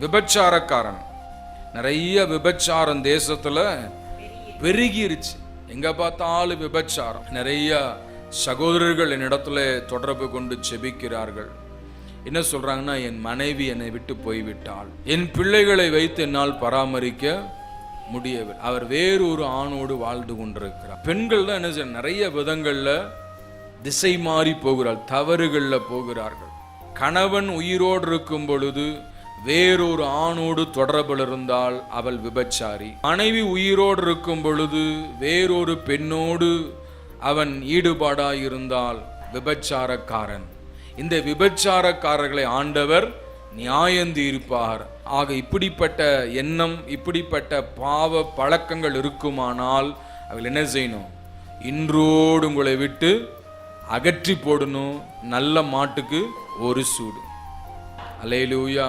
விபச்சாரக்காரன். நிறைய விபச்சாரம் தேசத்துல பெருகிருச்சு. எங்க பார்த்தாலும் விபச்சாரம். நிறைய சகோதரர்கள் என்னிடத்துல தொடர்பு கொண்டு செபிக்கிறார்கள். என்ன சொல்றாங்கன்னா, என் மனைவி என்னை விட்டு போய்விட்டாள், என் பிள்ளைகளை வைத்து என்னால் பராமரிக்க முடியவில்லை, அவர் வேறொரு ஆணோடு வாழ்ந்து கொண்டிருக்கிறார். பெண்கள் தான் என்ன செய்ய, நிறைய விதங்கள்ல திசை மாறி போகிறாள், தவறுகள்ல போகிறார்கள். கணவன் உயிரோடு இருக்கும் பொழுது வேறொரு ஆணோடு தொடர்பில் இருந்தால் அவள் விபச்சாரி. மனைவி உயிரோடு இருக்கும் பொழுது வேறொரு பெண்ணோடு அவன் ஈடுபாடாயிருந்தால் விபச்சாரக்காரன். இந்த விபச்சாரக்காரர்களை ஆண்டவர் நியாயந்தீர்ப்பார். ஆக இப்படிப்பட்ட எண்ணம், இப்படிப்பட்ட பாவ பழக்கங்கள் இருக்குமானால் அவள் என்ன செய்யணும்? இன்றோடு உங்களை விட்டு அகற்றி போடணும். நல்ல மாட்டுக்கு ஒரு சூடு. அல்லேலூயா.